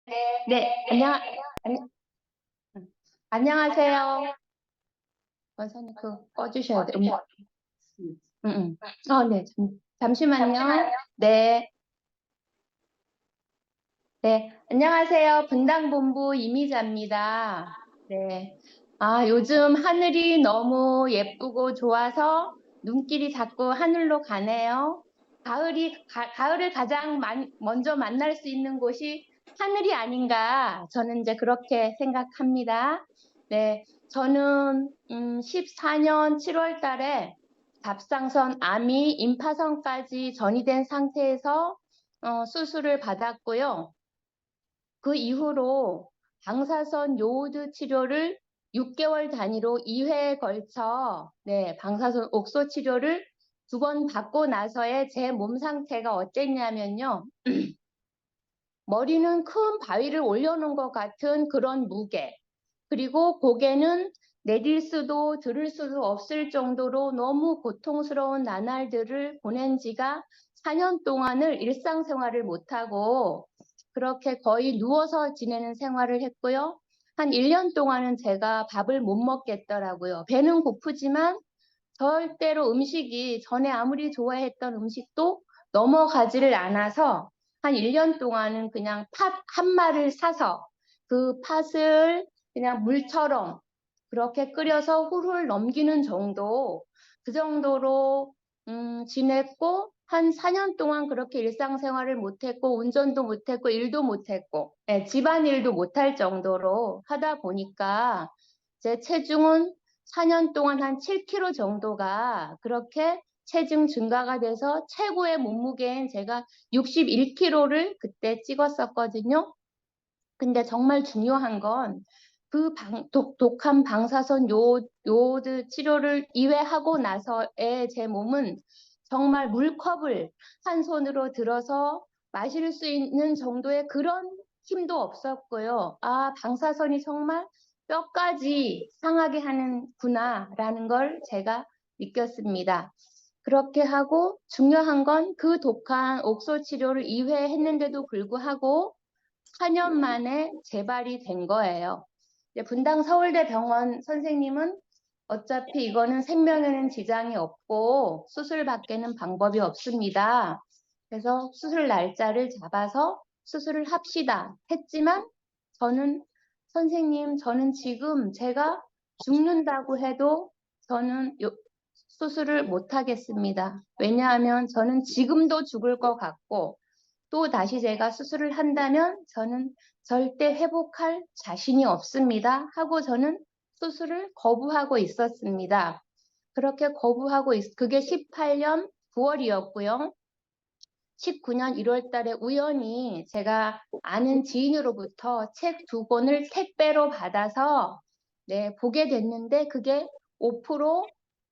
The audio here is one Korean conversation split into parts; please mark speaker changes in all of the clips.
Speaker 1: 네, 안- 안녕하세요. 원사님 꺼주셔야 돼요. 네, 잠시만요. 네, 네, 안녕하세요. 분당본부 이미자입니다. 네, 요즘 하늘이 너무 예쁘고 좋아서 눈길이 자꾸 하늘로 가네요. 가을을 가장 먼저 만날 수 있는 곳이 하늘이 아닌가, 저는 이제 그렇게 생각합니다. 네, 저는 14년 7월 달에 갑상선 암이 임파선까지 전이된 상태에서 수술을 받았고요. 그 이후로 방사선 요오드 치료를 6개월 단위로 2회에 걸쳐 방사선 옥소 치료를 2번 받고 나서의 제 몸 상태가 어땠냐면요. 머리는 큰 바위를 올려놓은 것 같은 그런 무게, 그리고 고개는 내릴 수도 들을 수도 없을 정도로 너무 고통스러운 나날들을 보낸 지가 4년 동안을 일상생활을 못하고 그렇게 거의 누워서 지내는 생활을 했고요. 한 1년 동안은 제가 밥을 못 먹겠더라고요. 배는 고프지만 절대로 음식이 전에 아무리 좋아했던 음식도 넘어가지를 않아서 한 1년 동안은 그냥 팥 한 마리를 사서 그 팥을 그냥 물처럼 그렇게 끓여서 훌훌 넘기는 정도, 그 정도로 지냈고 한 4년 동안 그렇게 일상생활을 못했고 운전도 못했고 일도 못했고 집안일도 못할 정도로 하다 보니까 제 체중은 4년 동안 한 7kg 정도가 그렇게 체중 증가가 돼서 최고의 몸무게인 제가 61kg를 그때 찍었었거든요. 근데 정말 중요한 건 그 독한 방사선 요오드 치료를 2회 하고 나서의 제 몸은 정말 물컵을 한 손으로 들어서 마실 수 있는 정도의 그런 힘도 없었고요. 방사선이 정말 뼈까지 상하게 하는구나라는 걸 제가 느꼈습니다. 그렇게 하고 중요한 건 그 독한 옥소 치료를 2회 했는데도 불구하고 4년 만에 재발이 된 거예요. 분당 서울대 병원 선생님은 어차피 이거는 생명에는 지장이 없고 수술밖에는 방법이 없습니다. 그래서 수술 날짜를 잡아서 수술을 합시다 했지만 저는 선생님, 저는 지금 제가 죽는다고 해도 저는 수술을 못 하겠습니다. 왜냐하면 저는 지금도 죽을 것 같고 또 다시 제가 수술을 한다면 저는 절대 회복할 자신이 없습니다. 하고 저는 수술을 거부하고 있었습니다. 그렇게 그게 18년 9월이었고요. 19년 1월 달에 우연히 제가 아는 지인으로부터 책 2권을 택배로 받아서 보게 됐는데 그게 5%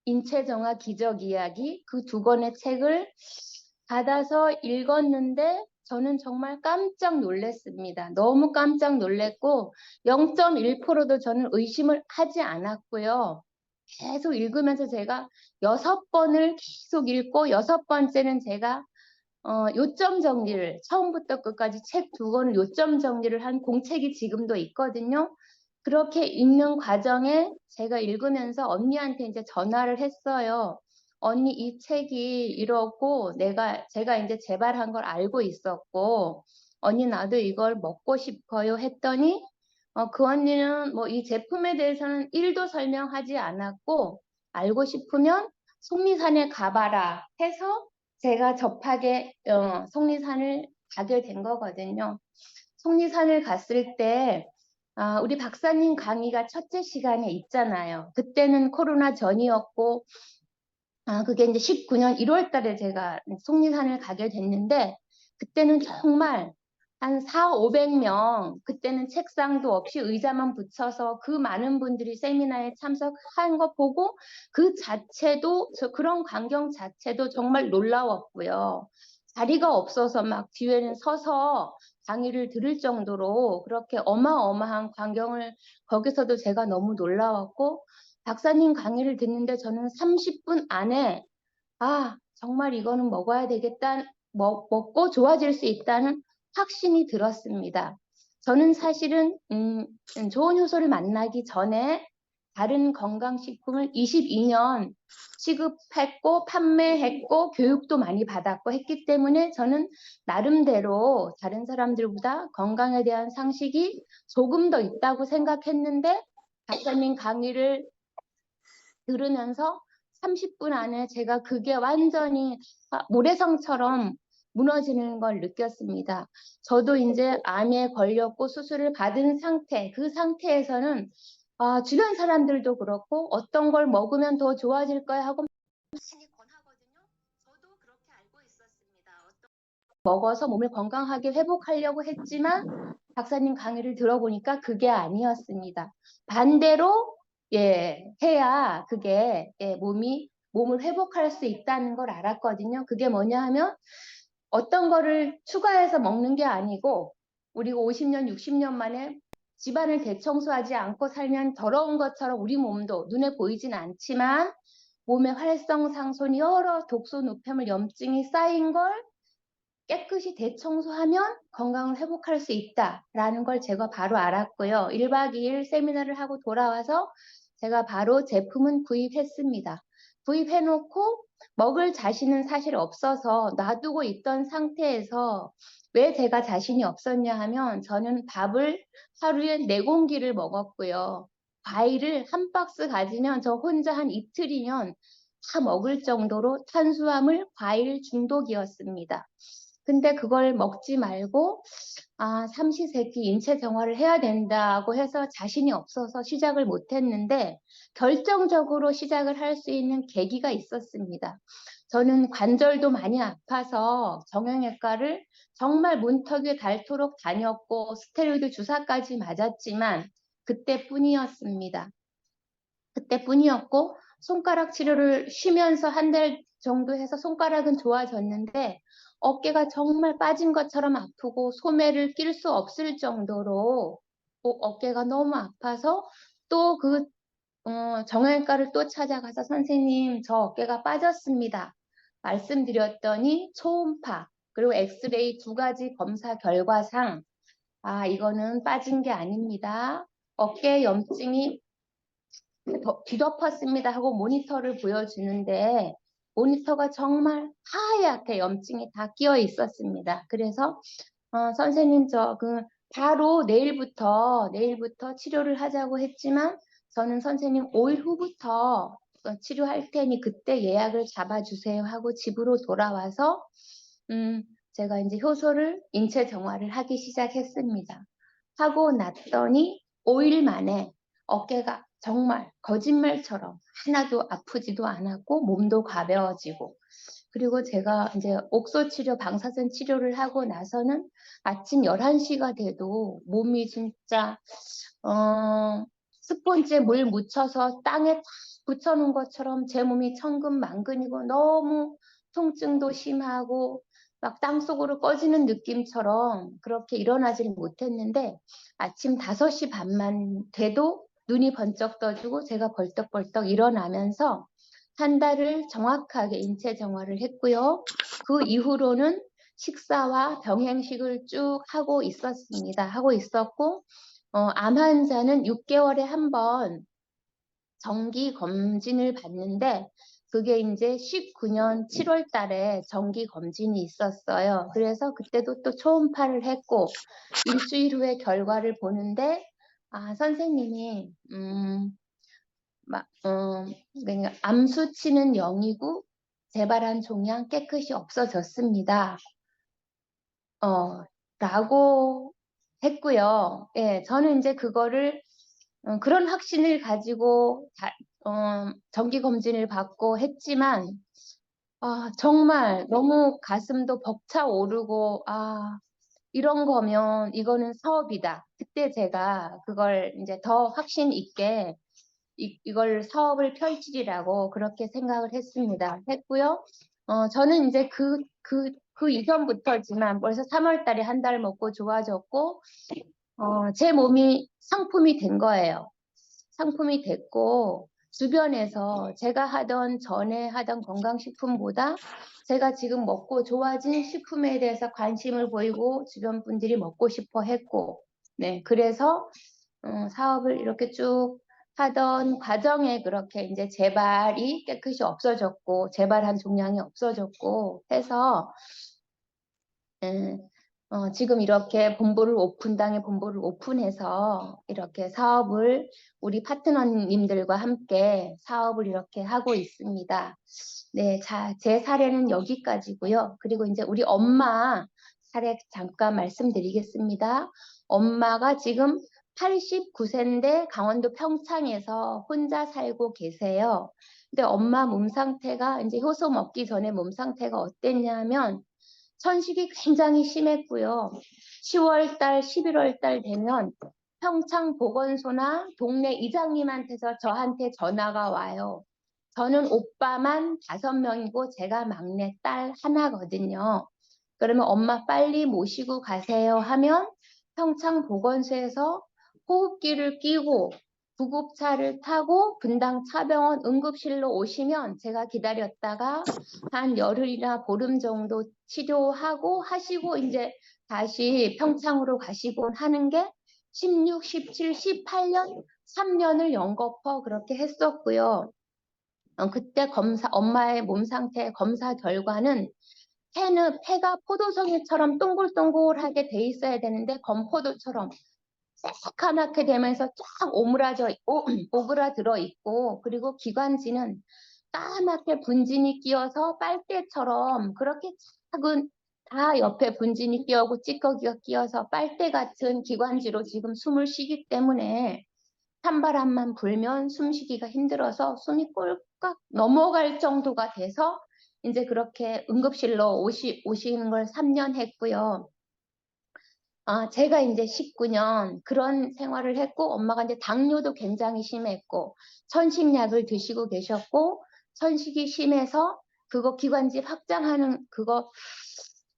Speaker 1: 인체정화 기적 이야기 그 2권의 책을 받아서 읽었는데 저는 정말 깜짝 놀랐습니다. 너무 깜짝 놀랐고 0.1%도 저는 의심을 하지 않았고요. 계속 읽으면서 제가 6번을 계속 읽고 6번째는 제가 요점 정리를 처음부터 끝까지 책 2권을 요점 정리를 한 공책이 지금도 있거든요. 그렇게 읽는 과정에 제가 읽으면서 언니한테 이제 전화를 했어요. 언니 이 책이 이러고 제가 이제 재발한 걸 알고 있었고 언니 나도 이걸 먹고 싶어요 했더니 그 언니는 뭐 이 제품에 대해서는 1도 설명하지 않았고 알고 싶으면 속리산에 가봐라 해서 제가 접하게 속리산을 가게 된 거거든요. 속리산을 갔을 때 우리 박사님 강의가 첫째 시간에 있잖아요. 그때는 코로나 전이었고 그게 이제 19년 1월 달에 제가 속리산을 가게 됐는데 그때는 정말 한 4, 500명, 그때는 책상도 없이 의자만 붙여서 그 많은 분들이 세미나에 참석한 거 보고 그 자체도, 그런 광경 자체도 정말 놀라웠고요. 자리가 없어서 막 뒤에는 서서 강의를 들을 정도로 그렇게 어마어마한 광경을 거기서도 제가 너무 놀라웠고 박사님 강의를 듣는데 저는 30분 안에 정말 이거는 먹어야 되겠다, 먹고 좋아질 수 있다는 확신이 들었습니다. 저는 사실은 좋은 효소를 만나기 전에 다른 건강식품을 22년 취급했고 판매했고 교육도 많이 받았고 했기 때문에 저는 나름대로 다른 사람들보다 건강에 대한 상식이 조금 더 있다고 생각했는데 박사님 강의를 들으면서 30분 안에 제가 그게 완전히 모래성처럼 무너지는 걸 느꼈습니다. 저도 이제 암에 걸렸고 수술을 받은 상태, 그 상태에서는 주변 사람들도 그렇고 어떤 걸 먹으면 더 좋아질 거야 하고 많이 권하거든요. 저도 그렇게 알고 있었습니다. 먹어서 몸을 건강하게 회복하려고 했지만 박사님 강의를 들어보니까 그게 아니었습니다. 반대로 해야 그게 몸을 회복할 수 있다는 걸 알았거든요. 그게 뭐냐 하면 어떤 거를 추가해서 먹는 게 아니고 우리가 50년, 60년 만에 집안을 대청소하지 않고 살면 더러운 것처럼 우리 몸도 눈에 보이진 않지만 몸의 활성상손 여러 독소, 노폐물, 염증이 쌓인 걸 깨끗이 대청소하면 건강을 회복할 수 있다라는 걸 제가 바로 알았고요. 1박 2일 세미나를 하고 돌아와서 제가 바로 제품은 구입했습니다. 구입해놓고 먹을 자신은 사실 없어서 놔두고 있던 상태에서 왜 제가 자신이 없었냐 하면 저는 밥을 하루에 4공기를 먹었고요. 과일을 한 박스 가지면 저 혼자 한 이틀이면 다 먹을 정도로 탄수화물, 과일 중독이었습니다. 근데 그걸 먹지 말고 삼시세끼 인체 정화를 해야 된다고 해서 자신이 없어서 시작을 못했는데 결정적으로 시작을 할 수 있는 계기가 있었습니다. 저는 관절도 많이 아파서 정형외과를 정말 문턱에 닳도록 다녔고 스테로이드 주사까지 맞았지만 그때뿐이었습니다. 그때뿐이었고 손가락 치료를 쉬면서 한 달 정도 해서 손가락은 좋아졌는데 어깨가 정말 빠진 것처럼 아프고 소매를 낄 수 없을 정도로 어깨가 너무 아파서 또 정형외과를 또 찾아가서 선생님 저 어깨가 빠졌습니다. 말씀드렸더니 초음파 그리고 엑스레이 2가지 검사 결과상 이거는 빠진 게 아닙니다. 어깨 염증이 뒤덮었습니다 하고 모니터를 보여주는데 모니터가 정말 하얗게 염증이 다 끼어 있었습니다. 그래서 선생님 바로 내일부터 치료를 하자고 했지만 저는 선생님 5일 후부터 치료할 테니 그때 예약을 잡아주세요 하고 집으로 돌아와서 제가 이제 효소를 인체 정화를 하기 시작했습니다. 하고 났더니 5일 만에 어깨가 정말 거짓말처럼 하나도 아프지도 않았고 몸도 가벼워지고 그리고 제가 이제 옥소 치료, 방사선 치료를 하고 나서는 아침 11시가 돼도 몸이 진짜 스폰지에 물 묻혀서 땅에 탁 붙여놓은 것처럼 제 몸이 천근만근이고 너무 통증도 심하고 막 땅속으로 꺼지는 느낌처럼 그렇게 일어나지를 못했는데 아침 5시 반만 돼도 눈이 번쩍 떠지고 제가 벌떡벌떡 일어나면서 한 달을 정확하게 인체 정화를 했고요. 그 이후로는 식사와 병행식을 쭉 하고 있었습니다. 하고 있었고 암 환자는 6개월에 한 번 정기 검진을 받는데 그게 이제 19년 7월 달에 정기 검진이 있었어요. 그래서 그때도 또 초음파를 했고 일주일 후에 결과를 보는데 선생님이 그러니까 암 수치는 0이고 재발한 종양 깨끗이 없어졌습니다. 라고 했고요. 예, 저는 이제 그거를 그런 확신을 가지고 정기 검진을 받고 했지만 정말 너무 가슴도 벅차오르고 이런 거면 이거는 사업이다. 그때 제가 그걸 이제 더 확신 있게 이걸 사업을 펼치리라고 그렇게 생각을 했고요. 저는 이제 그 이전부터지만 벌써 3월 달에 한 달 먹고 좋아졌고, 제 몸이 상품이 된 거예요. 상품이 됐고, 주변에서 제가 전에 하던 건강식품보다 제가 지금 먹고 좋아진 식품에 대해서 관심을 보이고 주변 분들이 먹고 싶어 했고, 네, 그래서 사업을 이렇게 쭉 하던 과정에 그렇게 이제 재발이 깨끗이 없어졌고 재발한 종양이 없어졌고 해서 지금 이렇게 당의 본부를 오픈해서 이렇게 사업을 우리 파트너님들과 함께 사업을 이렇게 하고 있습니다. 네, 제 사례는 여기까지고요. 그리고 이제 우리 엄마 사례 잠깐 말씀드리겠습니다. 엄마가 지금 89세인데 강원도 평창에서 혼자 살고 계세요. 근데 엄마 몸 상태가 이제 효소 먹기 전에 몸 상태가 어땠냐면 천식이 굉장히 심했고요. 10월 달, 11월 달 되면 평창 보건소나 동네 이장님한테서 저한테 전화가 와요. 저는 오빠만 5명이고 제가 막내 딸 하나거든요. 그러면 엄마 빨리 모시고 가세요 하면 평창 보건소에서 호흡기를 끼고 구급차를 타고 분당 차병원 응급실로 오시면 제가 기다렸다가 한 열흘이나 보름 정도 치료하고 하시고 이제 다시 평창으로 가시곤 하는 게 16, 17, 18년, 3년을 연거푸 그렇게 했었고요. 그때 엄마의 몸 상태 검사 결과는 폐가 포도송이처럼 동글동글하게 돼 있어야 되는데 건포도처럼 새카맣게 되면서 쫙 오그라들어 있고 그리고 기관지는 까맣게 분진이 끼어서 빨대처럼 그렇게 작은 다 옆에 분진이 끼어고 찌꺼기가 끼어서 빨대 같은 기관지로 지금 숨을 쉬기 때문에 찬바람만 불면 숨쉬기가 힘들어서 숨이 꼴깍 넘어갈 정도가 돼서 이제 그렇게 응급실로 오시는 걸 3년 했고요. 제가 이제 19년 그런 생활을 했고 엄마가 이제 당뇨도 굉장히 심했고 천식약을 드시고 계셨고 천식이 심해서 그거 기관지 확장하는 그거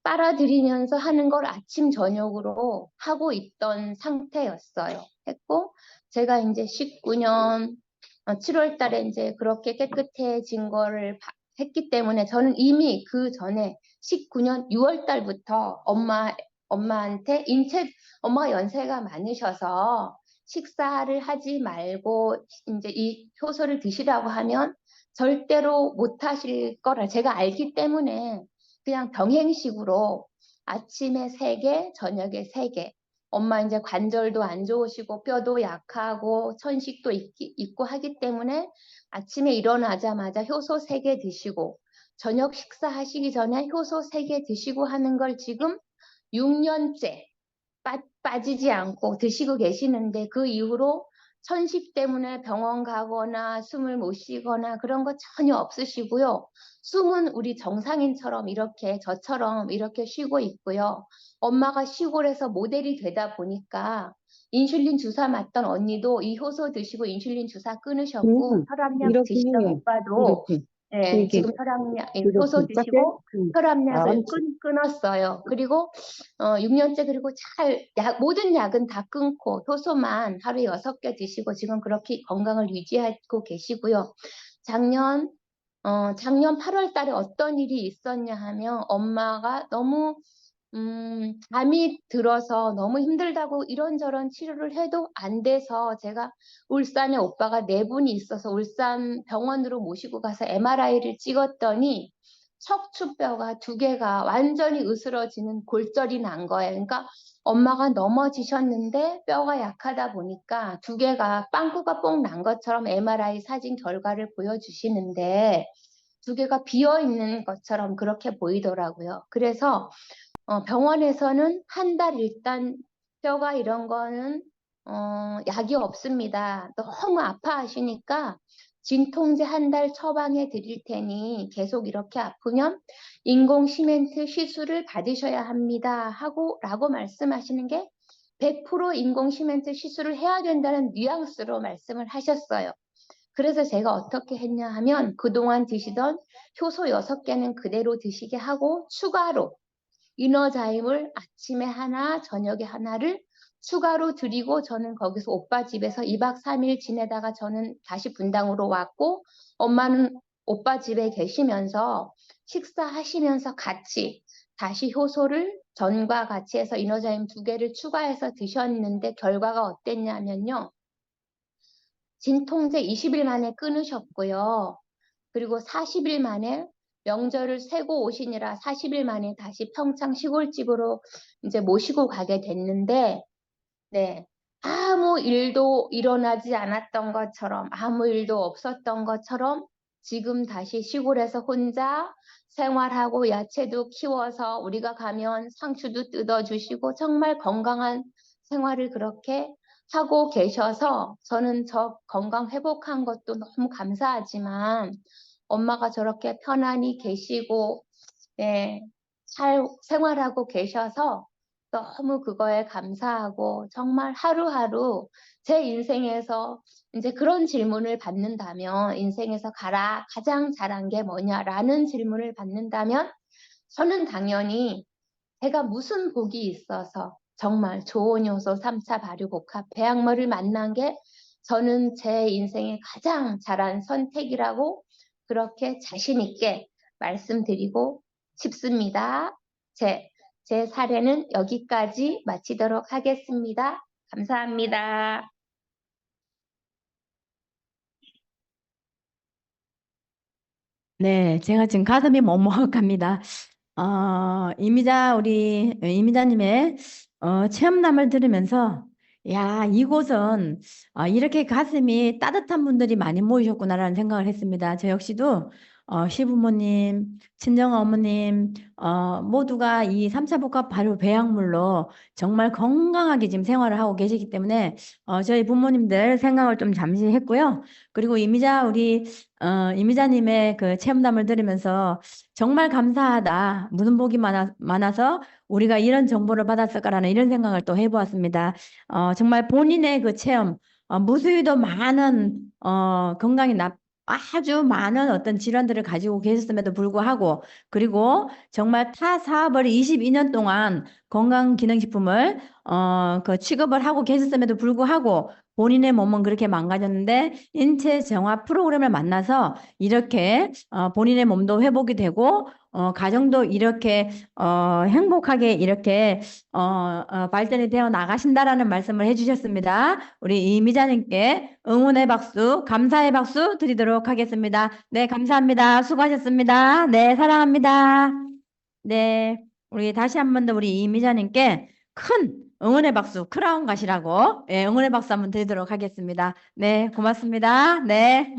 Speaker 1: 빨아들이면서 하는 걸 아침 저녁으로 하고 있던 상태였어요. 했고 제가 이제 19년 7월 달에 이제 그렇게 깨끗해진 거를 했기 때문에 저는 이미 그 전에 19년 6월 달부터 엄마한테 엄마가 연세가 많으셔서 식사를 하지 말고 이제 이 효소를 드시라고 하면 절대로 못 하실 거라 제가 알기 때문에 그냥 병행식으로 아침에 3개, 저녁에 3개. 엄마 이제 관절도 안 좋으시고 뼈도 약하고 천식도 있고 하기 때문에 아침에 일어나자마자 효소 3개 드시고 저녁 식사하시기 전에 효소 3개 드시고 하는 걸 지금 6년째 빠지지 않고 드시고 계시는데 그 이후로 천식 때문에 병원 가거나 숨을 못 쉬거나 그런 거 전혀 없으시고요. 숨은 우리 정상인처럼 이렇게 저처럼 이렇게 쉬고 있고요. 엄마가 시골에서 모델이 되다 보니까 인슐린 주사 맞던 언니도 이 효소 드시고 인슐린 주사 끊으셨고 혈압약
Speaker 2: 이렇게,
Speaker 1: 드시던 오빠도
Speaker 2: 이렇게,
Speaker 1: 네,
Speaker 2: 이렇게,
Speaker 1: 지금 효소
Speaker 2: 이렇게, 작게,
Speaker 1: 드시고 혈압약을
Speaker 2: 알았지.
Speaker 1: 끊었어요. 그리고 6년째 그리고 모든 약은 다 끊고 효소만 하루에 6개 드시고 지금 그렇게 건강을 유지하고 계시고요. 작년 8월 달에 어떤 일이 있었냐 하면 엄마가 너무 잠이 들어서 너무 힘들다고 이런저런 치료를 해도 안 돼서 제가 울산에 오빠가 4분이 있어서 울산 병원으로 모시고 가서 MRI를 찍었더니 척추뼈가 2개가 완전히 으스러지는 골절이 난 거예요. 그러니까 엄마가 넘어지셨는데 뼈가 약하다 보니까 2개가 빵꾸가 뽕 난 것처럼 MRI 사진 결과를 보여주시는데 2개가 비어 있는 것처럼 그렇게 보이더라고요. 그래서 병원에서는 한 달 일단 뼈가 이런 거는 약이 없습니다. 너무 아파하시니까 진통제 한 달 처방해 드릴 테니 계속 이렇게 아프면 인공 시멘트 시술을 받으셔야 합니다. 라고 말씀하시는 게 100% 인공 시멘트 시술을 해야 된다는 뉘앙스로 말씀을 하셨어요. 그래서 제가 어떻게 했냐 하면 그동안 드시던 효소 6개는 그대로 드시게 하고 추가로 이너자임을 아침에 하나, 저녁에 하나를 추가로 드리고 저는 거기서 오빠 집에서 2박 3일 지내다가 저는 다시 분당으로 왔고 엄마는 오빠 집에 계시면서 식사하시면서 같이 다시 효소를 전과 같이 해서 이노자임 2개를 추가해서 드셨는데 결과가 어땠냐면요. 진통제 20일 만에 끊으셨고요. 그리고 40일 만에 명절을 쇠고 오시느라 40일 만에 다시 평창 시골집으로 이제 모시고 가게 됐는데, 네. 아무 일도 일어나지 않았던 것처럼, 아무 일도 없었던 것처럼 지금 다시 시골에서 혼자 생활하고 야채도 키워서 우리가 가면 상추도 뜯어주시고 정말 건강한 생활을 그렇게 하고 계셔서 저는 저 건강 회복한 것도 너무 감사하지만 엄마가 저렇게 편안히 계시고, 네, 잘 생활하고 계셔서 너무 그거에 감사하고 정말 하루하루 제 인생에서 이제 그런 질문을 받는다면 인생에서 가장 잘한 게 뭐냐라는 질문을 받는다면 저는 당연히 제가 무슨 복이 있어서 정말 좋은 효소 3차 발효복합 배양머를 만난 게 저는 제 인생의 가장 잘한 선택이라고 그렇게 자신 있게 말씀드리고 싶습니다. 제 사례는 여기까지 마치도록 하겠습니다. 감사합니다.
Speaker 2: 네, 제가 지금 가슴이 먹먹합니다. 우리 이미자님의 체험담을 들으면서, 야, 이곳은 이렇게 가슴이 따뜻한 분들이 많이 모이셨구나라는 생각을 했습니다. 저 역시도 시부모님, 친정 어머님, 모두가 이 3차 복합 발효 배양물로 정말 건강하게 지금 생활을 하고 계시기 때문에 저희 부모님들 생각을 좀 잠시 했고요. 그리고 우리 이미자님의 그 체험담을 들으면서 정말 감사하다. 무슨 복이 많아서 우리가 이런 정보를 받았을까라는 이런 생각을 또 해보았습니다. 정말 본인의 그 체험, 무수히도 많은 건강이 아주 많은 어떤 질환들을 가지고 계셨음에도 불구하고, 그리고 정말 타 사업을 22년 동안 건강기능식품을 그 취급을 하고 계셨음에도 불구하고 본인의 몸은 그렇게 망가졌는데 인체 정화 프로그램을 만나서 이렇게 본인의 몸도 회복이 되고 가정도 이렇게 행복하게 이렇게 발전이 되어 나가신다라는 말씀을 해주셨습니다. 우리 이미자님께 응원의 박수, 감사의 박수 드리도록 하겠습니다. 네, 감사합니다. 수고하셨습니다. 네, 사랑합니다. 네, 우리 다시 한 번 더 우리 이미자님께 큰 응원의 박수, 크라운 가시라고 응원의 박수 한번 드리도록 하겠습니다. 네, 고맙습니다. 네.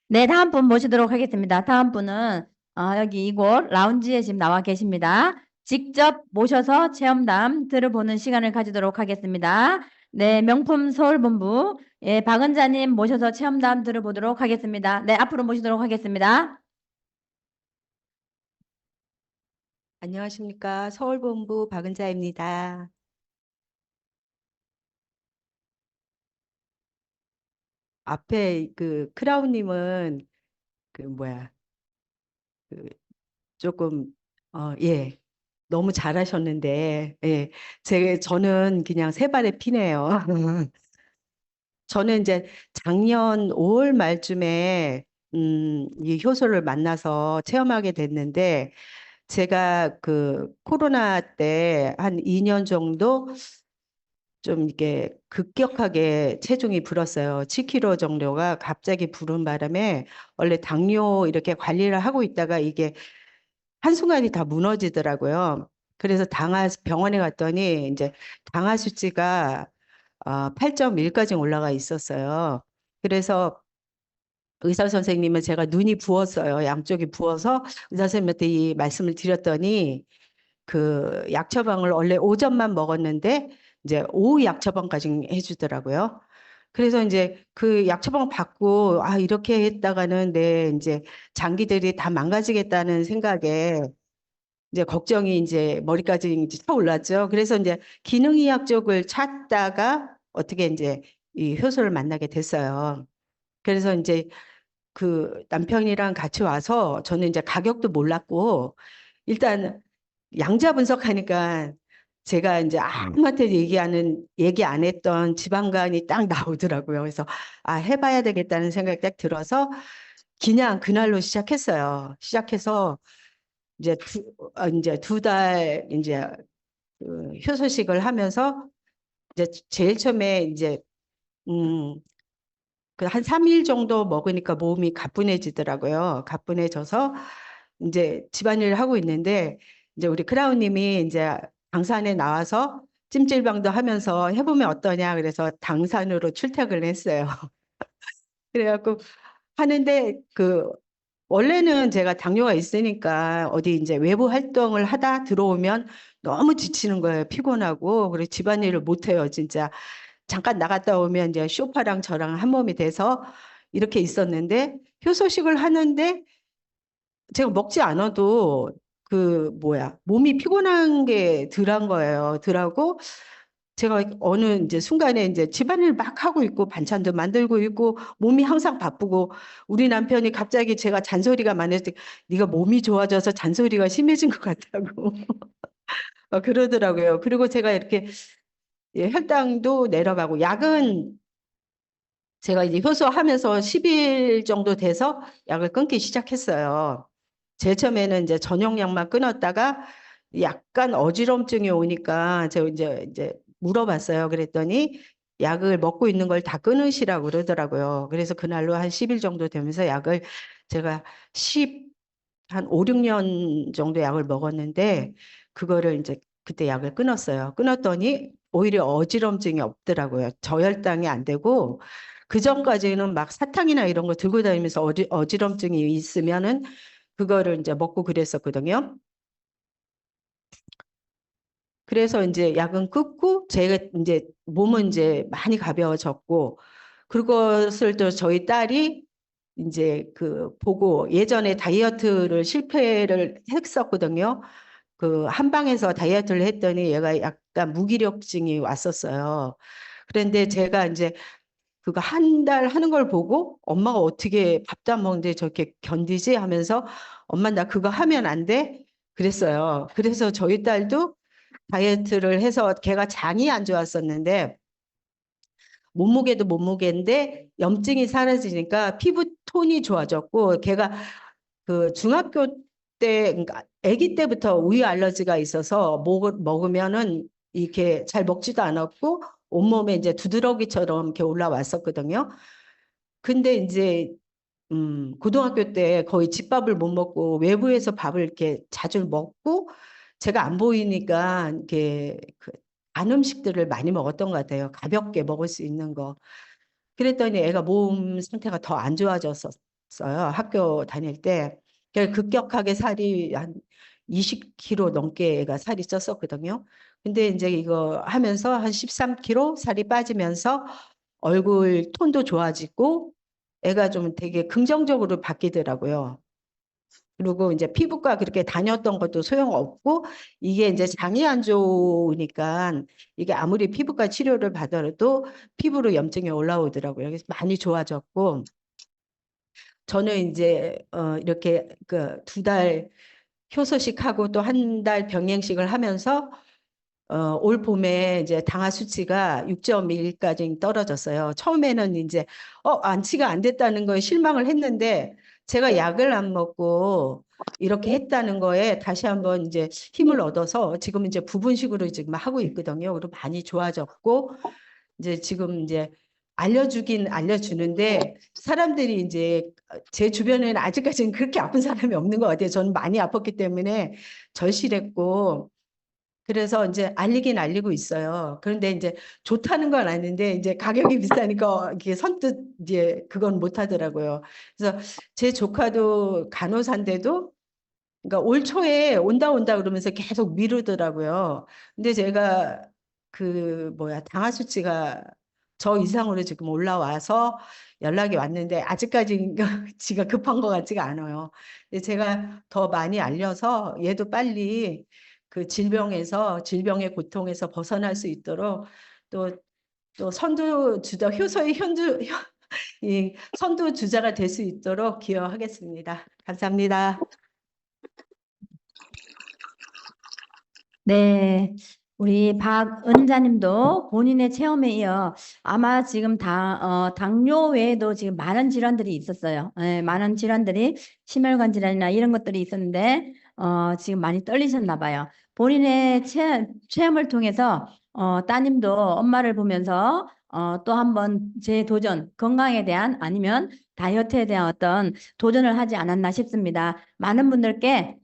Speaker 2: 네, 다음 분 모시도록 하겠습니다. 다음 분은 여기 이곳 라운지에 지금 나와 계십니다. 직접 모셔서 체험담 들어보는 시간을 가지도록 하겠습니다. 네, 명품 서울본부 박은자님 모셔서 체험담 들어보도록 하겠습니다. 네, 앞으로 모시도록 하겠습니다.
Speaker 3: 안녕하십니까. 서울본부 박은자입니다. 앞에 그 크라운님은 그 뭐야 그 조금 예, 너무 잘하셨는데 저는 그냥 세 발의 피네요. 저는 이제 작년 5월 말쯤에 이 효소를 만나서 체험하게 됐는데 제가 그 코로나 때 한 2년 정도 좀 이게 급격하게 체중이 불었어요. 7kg 정도가 갑자기 부른 바람에 원래 당뇨 이렇게 관리를 하고 있다가 이게 한순간에 다 무너지더라고요. 그래서 병원에 갔더니 이제 당화 수치가 8.1까지 올라가 있었어요. 그래서 의사 선생님은 제가 눈이 부었어요. 양쪽이 부어서 의사 선생님한테 이 말씀을 드렸더니 그 약 처방을 원래 오전만 먹었는데 이제 오후 약 처방까지 해주더라고요. 그래서 이제 그 약 처방 받고 이렇게 했다가는 내 이제 장기들이 다 망가지겠다는 생각에 이제 걱정이 이제 머리까지 이제 차올랐죠. 그래서 이제 기능의학 쪽을 찾다가 어떻게 이제 이 효소를 만나게 됐어요. 그래서 이제 그 남편이랑 같이 와서 저는 이제 가격도 몰랐고 일단 양자 분석하니까 제가 이제 아무한테 얘기 안 했던 지방간이 딱 나오더라고요. 그래서 해봐야 되겠다는 생각이 딱 들어서 그냥 그날로 시작했어요. 시작해서 이제 두 달 이제 그 효소식을 하면서 이제 제일 처음에 이제 그 한 3일 정도 먹으니까 몸이 가뿐해지더라고요. 가뿐해져서 이제 집안일을 하고 있는데 이제 우리 크라운님이 이제 강산에 나와서 찜질방도 하면서 해보면 어떠냐 그래서 당산으로 출퇴근을 했어요. 그래갖고 하는데 그 원래는 제가 당뇨가 있으니까 어디 이제 외부 활동을 하다 들어오면 너무 지치는 거예요. 피곤하고 그리고 집안일을 못 해요. 진짜 잠깐 나갔다 오면 이제 쇼파랑 저랑 한 몸이 돼서 이렇게 있었는데 효소식을 하는데 제가 먹지 않아도 그 뭐야 몸이 피곤한 게 덜한 거예요. 덜하고 제가 어느 이제 순간에 이제 집안일 막 하고 있고 반찬도 만들고 있고 몸이 항상 바쁘고 우리 남편이 갑자기 제가 잔소리가 많을 때 네가 몸이 좋아져서 잔소리가 심해진 것 같다고 그러더라고요. 그리고 제가 이렇게 혈당도 내려가고 약은 제가 이제 효소하면서 10일 정도 돼서 약을 끊기 시작했어요. 제일 처음에는 이제 전용약만 끊었다가 약간 어지럼증이 오니까 제가 이제 물어봤어요. 그랬더니 약을 먹고 있는 걸 다 끊으시라고 그러더라고요. 그래서 그날로 한 10일 정도 되면서 약을 제가 한 5, 6년 정도 약을 먹었는데 그거를 이제 그때 약을 끊었어요. 끊었더니 오히려 어지럼증이 없더라고요. 저혈당이 안 되고 그 전까지는 막 사탕이나 이런 거 들고 다니면서 어지럼증이 있으면은 그거를 이제 먹고 그랬었거든요. 그래서 이제 약은 끊고 제가 이제 몸은 이제 많이 가벼워졌고 그것을 또 저희 딸이 이제 그 보고 예전에 다이어트를 실패를 했었거든요. 그 한방에서 다이어트를 했더니 얘가 약간 무기력증이 왔었어요. 그런데 제가 이제 그거 한 달 하는 걸 보고 엄마가 어떻게 밥도 안 먹는데 저렇게 견디지 하면서 엄마 나 그거 하면 안 돼? 그랬어요. 그래서 저희 딸도 다이어트를 해서 걔가 장이 안 좋았었는데 몸무게도 몸무게인데 염증이 사라지니까 피부 톤이 좋아졌고 걔가 그 중학교 때 그러니까 아기 때부터 우유 알러지가 있어서 먹으면은 이렇게 잘 먹지도 않았고 온몸에 이제 두드러기처럼 이렇게 올라왔었거든요. 근데 이제 고등학교 때 거의 집밥을 못 먹고 외부에서 밥을 이렇게 자주 먹고 제가 안 보이니까 이렇게 안 음식들을 많이 먹었던 것 같아요. 가볍게 먹을 수 있는 거. 그랬더니 애가 몸 상태가 더 안 좋아졌었어요. 학교 다닐 때. 급격하게 살이 한 20kg 넘게 애가 살이 쪘었거든요. 근데 이제 이거 하면서 한 13kg 살이 빠지면서 얼굴 톤도 좋아지고 애가 좀 되게 긍정적으로 바뀌더라고요. 그리고 이제 피부과 그렇게 다녔던 것도 소용없고 이게 이제 장이 안 좋으니까 이게 아무리 피부과 치료를 받아도 피부로 염증이 올라오더라고요. 그래서 많이 좋아졌고 저는 이제 이렇게 그 2달 효소식하고 또 한 달 병행식을 하면서 올 봄에 이제 당화 수치가 6.1까지 떨어졌어요. 처음에는 이제 완치가 안 됐다는 거에 실망을 했는데 제가 약을 안 먹고 이렇게 했다는 거에 다시 한번 이제 힘을 얻어서 지금 이제 부분식으로 지금 하고 있거든요. 그리고 많이 좋아졌고 이제 지금 이제 알려주긴 알려주는데 사람들이 이제 제 주변에는 아직까지는 그렇게 아픈 사람이 없는 것 같아요. 저는 많이 아팠기 때문에 절실했고 그래서 이제 알리긴 알리고 있어요. 그런데 이제 좋다는 건 아는데 이제 가격이 비싸니까 이게 선뜻 이제 그건 못 하더라고요. 그래서 제 조카도 간호사인데도 그러니까 올 초에 온다 그러면서 계속 미루더라고요. 근데 제가 그 뭐야 당화 수치가 저 이상으로 지금 올라와서 연락이 왔는데 아직까지 지가 급한 것 같지가 않아요. 근데 제가 더 많이 알려서 얘도 빨리 그 질병의 고통에서 벗어날 수 있도록 또 선두주자 효소의 이 선두주자가 될 수 있도록 기여하겠습니다. 감사합니다.
Speaker 2: 네, 우리 박은자님도 본인의 체험에 이어 아마 지금 당뇨 외에도 지금 많은 질환들이 있었어요. 예, 많은 질환들이 심혈관 질환이나 이런 것들이 있었는데 지금 많이 떨리셨나 봐요. 본인의 체험을 통해서 따님도 엄마를 보면서 또 한번 재도전, 건강에 대한 아니면 다이어트에 대한 어떤 도전을 하지 않았나 싶습니다. 많은 분들께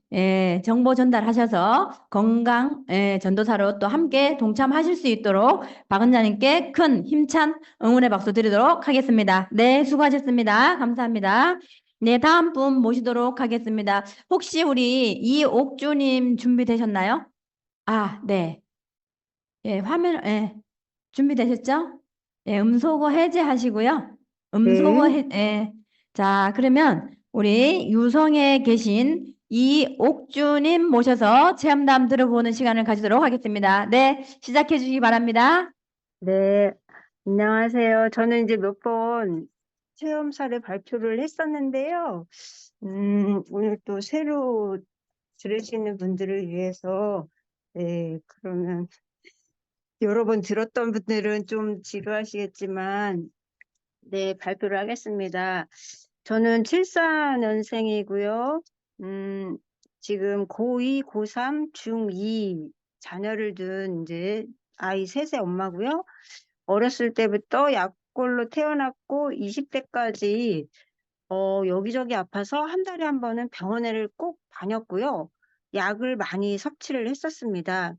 Speaker 2: 정보 전달하셔서 건강 전도사로 또 함께 동참하실 수 있도록 박 원장님께 큰 힘찬 응원의 박수 드리도록 하겠습니다. 네, 수고하셨습니다. 감사합니다. 네, 다음 분 모시도록 하겠습니다. 혹시 우리 이옥주님 준비되셨나요? 아, 네. 예, 준비되셨죠? 예, 음소거 해제하시고요.
Speaker 3: 네.
Speaker 2: 예. 자, 그러면 우리 유성에 계신 이옥주님 모셔서 체험담 들어보는 시간을 가지도록 하겠습니다. 네, 시작해 주시기 바랍니다.
Speaker 4: 네, 안녕하세요. 저는 이제 몇 번 체험 사례 발표를 했었는데요. 오늘 또 새로 들으시는 분들을 위해서, 네, 그러면 여러 번 들었던 분들은 좀 지루하시겠지만, 네, 발표를 하겠습니다. 저는 74년생이고요. 지금 고2, 고3, 중2 자녀를 둔 이제 아이 셋의 엄마고요. 어렸을 때부터 약골로 태어났고 20대까지 여기저기 아파서 한 달에 한 번은 병원에를 꼭 다녔고요. 약을 많이 섭취를 했었습니다.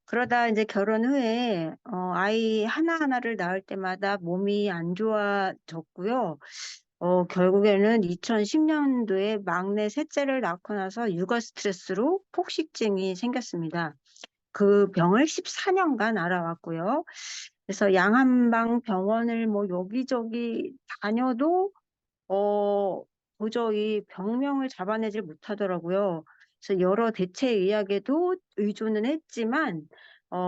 Speaker 4: 그러다 이제 결혼 후에 아이 하나하나를 낳을 때마다 몸이 안 좋아졌고요. 결국에는 2010년도에 막내 셋째를 낳고 나서 육아 스트레스로 폭식증이 생겼습니다. 그 병을 14년간 알아왔고요. 그래서 양한방 병원을 뭐 여기저기 다녀도 도저히 병명을 잡아내질 못하더라고요. 그래서 여러 대체 의학에도 의존은 했지만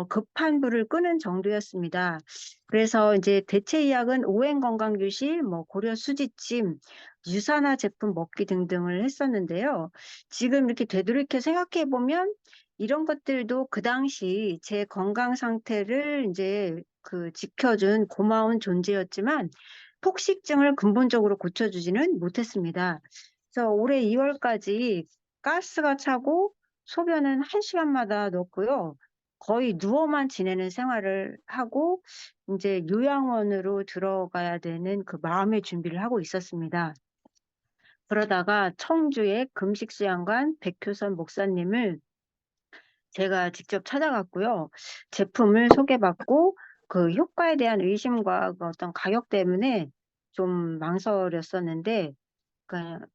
Speaker 4: 급한 불을 끄는 정도였습니다. 그래서 이제 대체 의학은 오행건강유실, 뭐 고려 수지침, 유산화 제품 먹기 등등을 했었는데요. 지금 이렇게 되돌이켜 생각해 보면 이런 것들도 그 당시 제 건강 상태를 이제 지켜준 고마운 존재였지만 폭식증을 근본적으로 고쳐주지는 못했습니다. 그래서 올해 2월까지 가스가 차고 소변은 1시간마다 넣었고요. 거의 누워만 지내는 생활을 하고 이제 요양원으로 들어가야 되는 그 마음의 준비를 하고 있었습니다. 그러다가 청주의 금식수양관 백효선 목사님을 제가 직접 찾아갔고요. 제품을 소개받고 그 효과에 대한 의심과 그 어떤 가격 때문에 좀 망설였었는데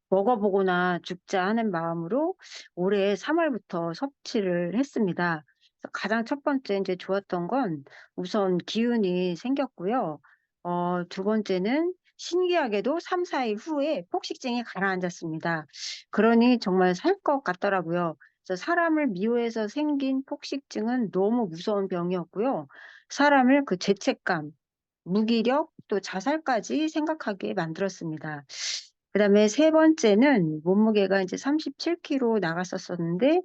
Speaker 4: 먹어보거나 죽자 하는 마음으로 올해 3월부터 섭취를 했습니다. 그래서 가장 첫 번째 이제 좋았던 건 우선 기운이 생겼고요. 두 번째는 신기하게도 3, 4일 후에 폭식증이 가라앉았습니다. 그러니 정말 살 것 같더라고요. 그래서 사람을 미워해서 생긴 폭식증은 너무 무서운 병이었고요. 사람을 그 죄책감, 무기력, 또 자살까지 생각하게 만들었습니다. 그다음에 세 번째는 몸무게가 이제 37kg 나갔었었는데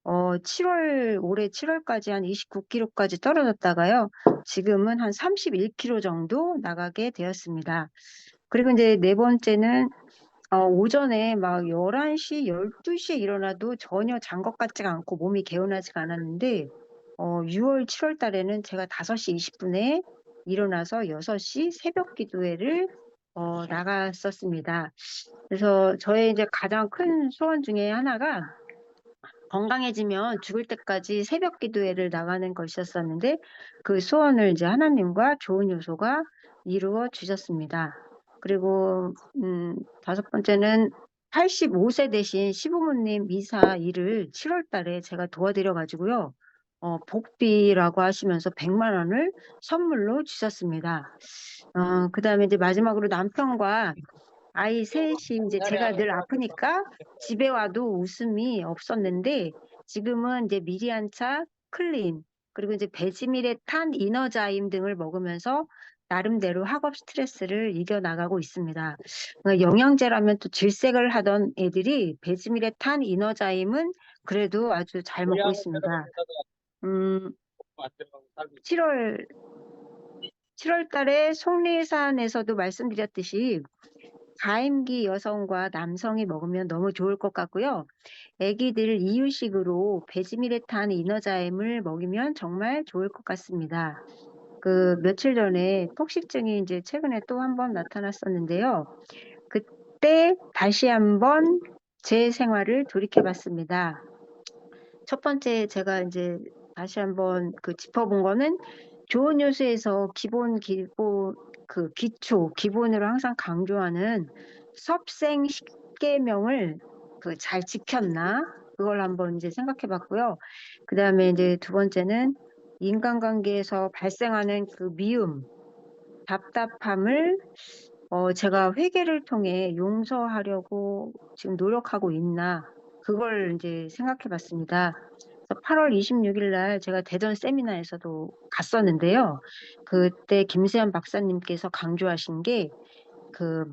Speaker 4: 올해 7월까지 한 29kg까지 떨어졌다가요. 지금은 한 31kg 정도 나가게 되었습니다. 그리고 이제 네 번째는 오전에 막 11시, 12시에 일어나도 전혀 잔 것 같지가 않고 몸이 개운하지가 않았는데 6월, 7월 달에는 제가 5시 20분에 일어나서 6시 새벽 기도회를 나갔었습니다. 그래서 저의 이제 가장 큰 소원 중에 하나가 건강해지면 죽을 때까지 새벽 기도회를 나가는 것이었었는데 그 소원을 이제 하나님과 좋은 요소가 이루어 주셨습니다. 그리고 다섯 번째는 85세 되신 시부모님 이사 일을 7월 달에 제가 도와드려 가지고요. 복비라고 하시면서 100만 원을 선물로 주셨습니다. 그다음에 이제 마지막으로 남편과 아이 셋이 이제 제가 늘 아프니까 집에 와도 웃음이 없었는데 지금은 이제 미리안차, 클린, 그리고 이제 베지미레탄, 이너자임 등을 먹으면서 나름대로 학업 스트레스를 이겨나가고 있습니다. 영양제라면 또 질색을 하던 애들이 베지미레탄, 이너자임은 그래도 아주 잘 먹고 있습니다. 7월 달에 속리산에서도 말씀드렸듯이 가임기 여성과 남성이 먹으면 너무 좋을 것 같고요. 아기들 이유식으로 베지미레탄 이너자임을 먹이면 정말 좋을 것 같습니다. 그 며칠 전에 폭식증이 이제 최근에 또 한 번 나타났었는데요. 그때 다시 한번 제 생활을 돌이켜 봤습니다. 첫 번째 제가 이제 다시 한번 짚어본 거는 좋은 요소에서 기본으로 항상 강조하는 섭생 10계명을 잘 지켰나? 그걸 한번 이제 생각해 봤고요. 그 다음에 이제 두 번째는 인간관계에서 발생하는 미움, 답답함을 제가 회개를 통해 용서하려고 지금 노력하고 있나? 그걸 이제 생각해 봤습니다. 8월 26일 날 제가 대전 세미나에서도 갔었는데요. 그때 김세현 박사님께서 강조하신 게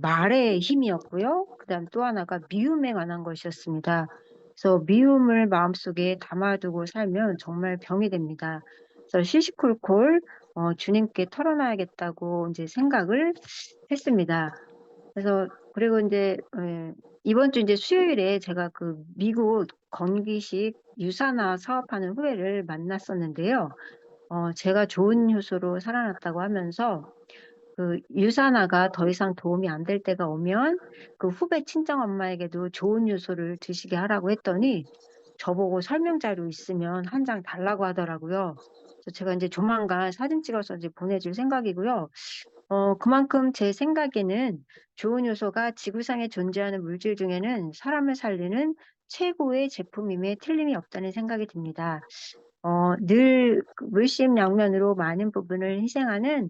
Speaker 4: 말의 힘이었고요. 그다음 또 하나가 미움에 관한 것이었습니다. 그래서 미움을 마음속에 담아두고 살면 정말 병이 됩니다. 그래서 시시콜콜 주님께 털어놔야겠다고 이제 생각을 했습니다. 그래서 그리고 이제 이번 주 이제 수요일에 제가 미국 건기식 유산화 사업하는 후배를 만났었는데요. 제가 좋은 효소로 살아났다고 하면서 유산화가 더 이상 도움이 안 될 때가 오면 후배 친정 엄마에게도 좋은 효소를 드시게 하라고 했더니 저보고 설명 자료 있으면 한 장 달라고 하더라고요. 그래서 제가 이제 조만간 사진 찍어서 이제 보내줄 생각이고요. 그만큼 제 생각에는 좋은 요소가 지구상에 존재하는 물질 중에는 사람을 살리는 최고의 제품임에 틀림이 없다는 생각이 듭니다. 늘 물심양면으로 많은 부분을 희생하는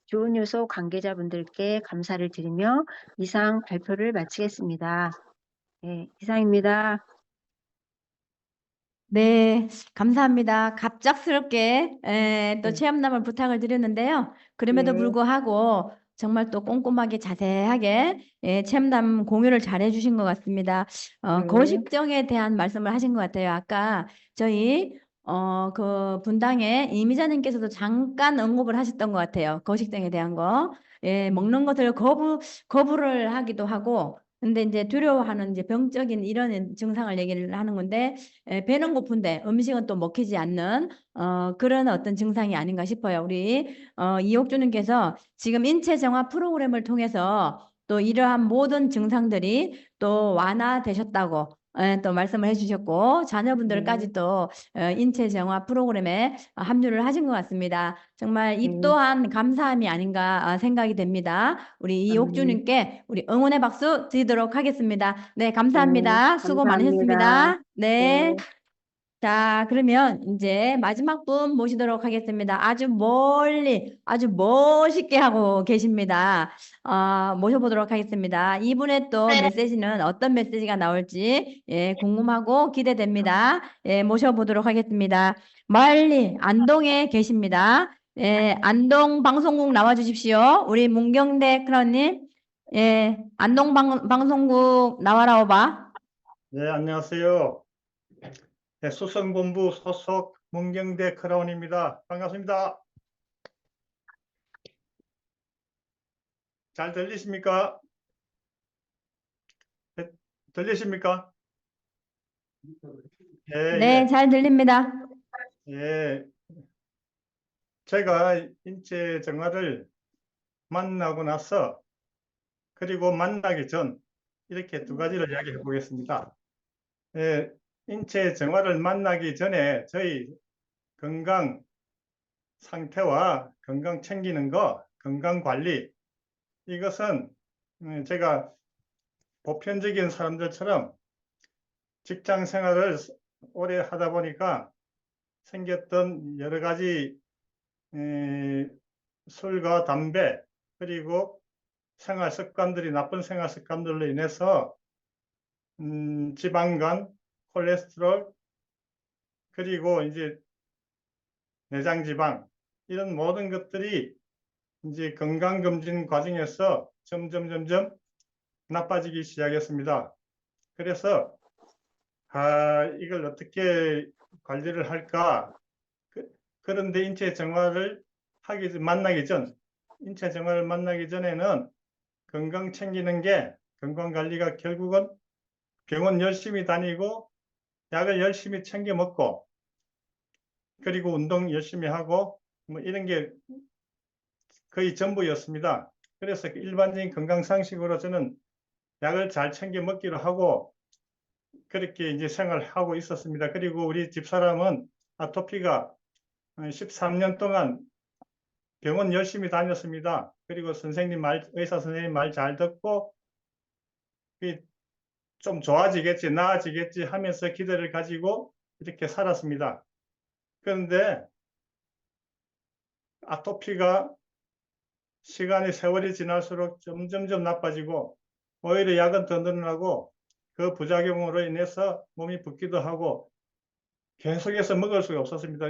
Speaker 4: 좋은 요소 관계자분들께 감사를 드리며 이상 발표를 마치겠습니다. 네, 이상입니다.
Speaker 2: 네, 감사합니다. 갑작스럽게 또
Speaker 4: 네.
Speaker 2: 체험남을 부탁을 드렸는데요. 그럼에도
Speaker 4: 네.
Speaker 2: 불구하고 정말 또 꼼꼼하게 자세하게 체험남 공유를 잘 해주신 것 같습니다.
Speaker 4: 네.
Speaker 2: 거식증에 대한 말씀을 하신 것 같아요. 아까 저희 분당의 이미자님께서도 잠깐 언급을 하셨던 것 같아요. 거식증에 대한 거. 먹는 것을 거부를 하기도 하고, 근데 이제 두려워하는 이제 병적인 이런 증상을 얘기를 하는 건데, 배는 고픈데 음식은 또 먹히지 않는 그런 어떤 증상이 아닌가 싶어요. 우리 이옥주님께서 지금 인체 정화 프로그램을 통해서 또 이러한 모든 증상들이 또 완화되셨다고 또 말씀을 해주셨고 자녀분들까지 또 인체 정화 프로그램에 합류를 하신 것 같습니다. 정말 이 또한 감사함이 아닌가 생각이 됩니다. 우리 이옥주님께 우리 응원의 박수 드리도록 하겠습니다. 네, 감사합니다. 수고
Speaker 4: 감사합니다.
Speaker 2: 많으셨습니다.
Speaker 4: 네.
Speaker 2: 네. 자, 그러면 이제 마지막 분 모시도록 하겠습니다. 아주 멀리, 아주 멋있게 하고 계십니다. 모셔보도록 하겠습니다. 이분의 또 메시지는 어떤 메시지가 나올지 궁금하고 기대됩니다. 모셔보도록 하겠습니다. 멀리 안동에 계십니다. 안동 방송국 나와주십시오. 우리 문경대 크라우님, 안동 방송국 나와라 오바.
Speaker 5: 네, 안녕하세요. 네, 수성본부 소속 문경대 크라운입니다. 반갑습니다. 잘 들리십니까? 네, 들리십니까? 예,
Speaker 2: 네,
Speaker 5: 예.
Speaker 2: 잘 들립니다.
Speaker 5: 예. 제가 인체 정화를 만나고 나서 그리고 만나기 전 이렇게 두 가지를 이야기해 보겠습니다. 예, 인체 정화를 만나기 전에 저희 건강 상태와 건강 챙기는 거, 건강 관리 이것은 제가 보편적인 사람들처럼 직장 생활을 오래 하다 보니까 생겼던 여러 가지 술과 담배 그리고 생활 습관들이 나쁜 생활 습관들로 인해서 지방간, 콜레스테롤 그리고 이제 내장 지방 이런 모든 것들이 이제 건강검진 과정에서 점점 나빠지기 시작했습니다. 그래서 이걸 어떻게 관리를 할까? 그런데 인체 정화를 인체 정화를 만나기 전에는 건강 챙기는 게 건강 관리가 결국은 병원 열심히 다니고 약을 열심히 챙겨 먹고 그리고 운동 열심히 하고 뭐 이런 게 거의 전부였습니다. 그래서 일반적인 건강 상식으로 저는 약을 잘 챙겨 먹기로 하고 그렇게 이제 생활하고 있었습니다. 그리고 우리 집사람은 아토피가 13년 동안 병원 열심히 다녔습니다. 그리고 의사 선생님 말 잘 듣고 좀 좋아지겠지, 나아지겠지 하면서 기대를 가지고 이렇게 살았습니다. 그런데 아토피가 세월이 지날수록 점점점 나빠지고 오히려 약은 더 늘어나고 그 부작용으로 인해서 몸이 붓기도 하고 계속해서 먹을 수가 없었습니다.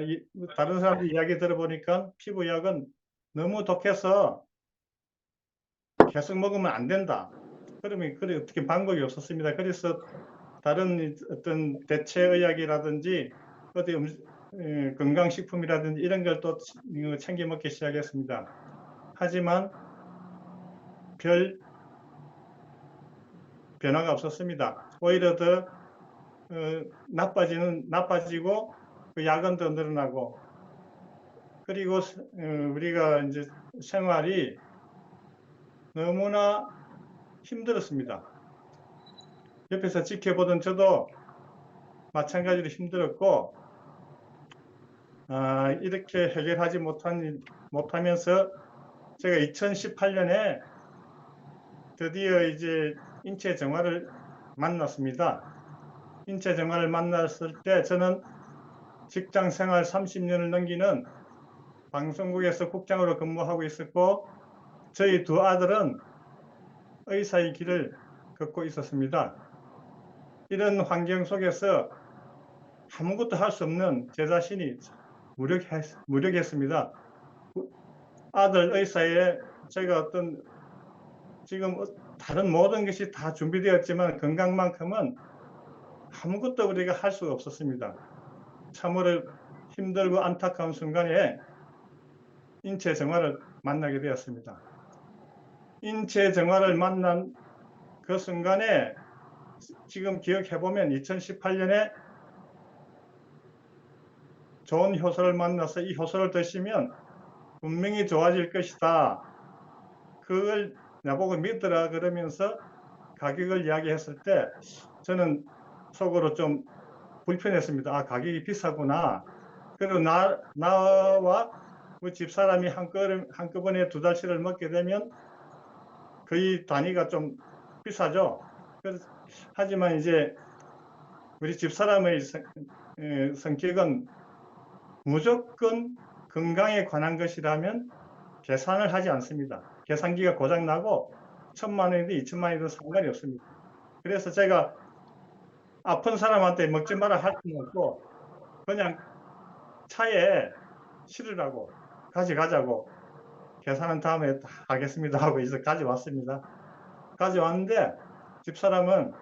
Speaker 5: 다른 사람들 이야기 들어보니까 피부약은 너무 독해서 계속 먹으면 안 된다. 그러면 그래 어떻게 방법이 없었습니다. 그래서 다른 어떤 대체의학이라든지 어디 건강식품이라든지 이런 걸 또 챙겨 먹기 시작했습니다. 하지만 별 변화가 없었습니다. 오히려 더 나빠지고 그 약은 더 늘어나고 그리고 우리가 이제 생활이 너무나 힘들었습니다. 옆에서 지켜보던 저도 마찬가지로 힘들었고 이렇게 해결하지 못하면서 제가 2018년에 드디어 이제 인체정화를 만났습니다. 인체정화를 만났을 때 저는 직장 생활 30년을 넘기는 방송국에서 국장으로 근무하고 있었고 저희 두 아들은 의사의 길을 걷고 있었습니다. 이런 환경 속에서 아무것도 할 수 없는 제 자신이 무력했습니다. 아들 의사에 제가 지금 다른 모든 것이 다 준비되었지만 건강만큼은 아무것도 우리가 할 수가 없었습니다. 참으로 힘들고 안타까운 순간에 인체정화를 만나게 되었습니다. 인체정화를 만난 그 순간에 지금 기억해보면 2018년에 좋은 효소를 만나서 이 효소를 드시면 분명히 좋아질 것이다. 그걸 나보고 믿으라 그러면서 가격을 이야기했을 때 저는 속으로 좀 불편했습니다. 가격이 비싸구나. 그리고 나와 우리 집사람이 한꺼번에 2달치를 먹게 되면 거의 단위가 좀 비싸죠. 하지만 이제 우리 집사람의 성격은 무조건 건강에 관한 것이라면 계산을 하지 않습니다. 계산기가 고장나고 1,000만 원이든 2,000만 원이든 상관이 없습니다. 그래서 제가 아픈 사람한테 먹지 마라 할 수는 없고 그냥 차에 실으라고 가져가자고 계산은 다음에 하겠습니다 하고 이제 가져왔습니다. 가져왔는데 집사람은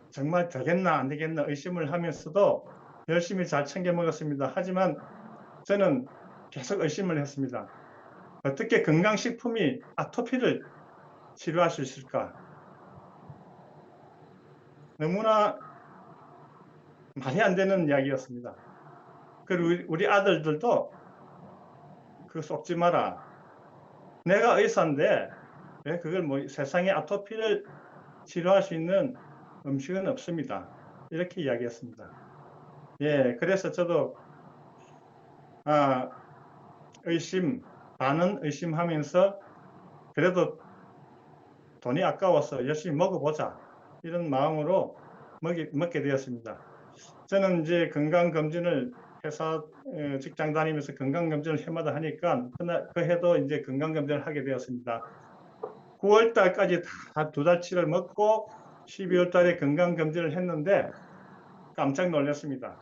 Speaker 5: 정말 되겠나 안 되겠나 의심을 하면서도 열심히 잘 챙겨 먹었습니다. 하지만 저는 계속 의심을 했습니다. 어떻게 건강식품이 아토피를 치료할 수 있을까? 너무나 말이 안 되는 이야기였습니다. 그리고 우리 아들들도 그거 속지 마라. 내가 의사인데 왜 그걸 세상에 아토피를 치료할 수 있는 음식은 없습니다. 이렇게 이야기했습니다. 예, 그래서 저도 반은 의심하면서 그래도 돈이 아까워서 열심히 먹어보자 이런 마음으로 먹게 되었습니다. 저는 이제 건강검진을 회사 직장 다니면서 건강검진을 해마다 하니까 그 해도 이제 건강검진을 하게 되었습니다. 9월 달까지 다 2달치를 먹고 12월 달에 건강검진을 했는데 깜짝 놀랐습니다.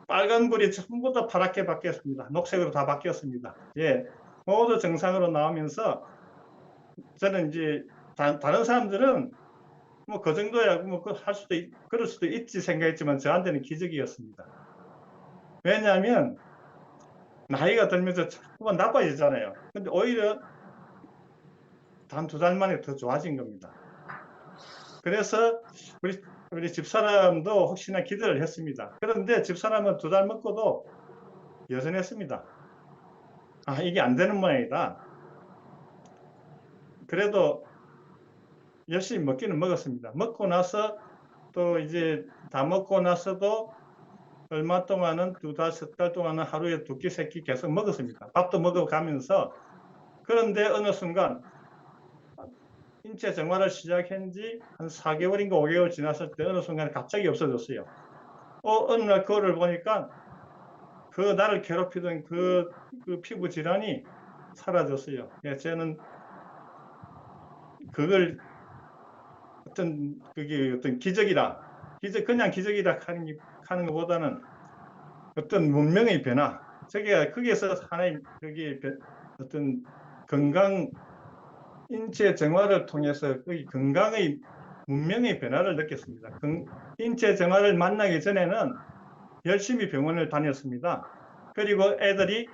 Speaker 5: 빨간 불이 전부 다 파랗게 바뀌었습니다. 녹색으로 다 바뀌었습니다. 예, 모두 정상으로 나오면서 저는 이제 다른 사람들은 뭐 그 정도야 그럴 수도 있지 생각했지만 저한테는 기적이었습니다. 왜냐하면 나이가 들면서 자꾸만 나빠지잖아요. 근데 오히려 단 2달 만에 더 좋아진 겁니다. 그래서 우리 집사람도 혹시나 기대를 했습니다. 그런데 집사람은 2달 먹고도 여전했습니다. 아, 이게 안 되는 모양이다. 그래도 열심히 먹기는 먹었습니다. 먹고 나서 또 이제 다 먹고 나서도 얼마 동안은 2달, 3달 동안은 하루에 2끼, 3끼 계속 먹었습니다. 밥도 먹어가면서. 그런데 어느 순간 인체 정화를 시작한 지 한 4개월인가 5개월 지났을 때 어느 순간 갑자기 없어졌어요. 어느 날 그거를 보니까 그 나를 괴롭히던 그 피부 질환이 사라졌어요. 예, 저는 그걸 그게 어떤 기적이다. 그냥 기적이다 하는 것보다는 어떤 문명의 변화. 거기에서 하나의 어떤 인체 정화를 통해서 거기 건강의 문명의 변화를 느꼈습니다. 인체 정화를 만나기 전에는 열심히 병원을 다녔습니다. 그리고 애들이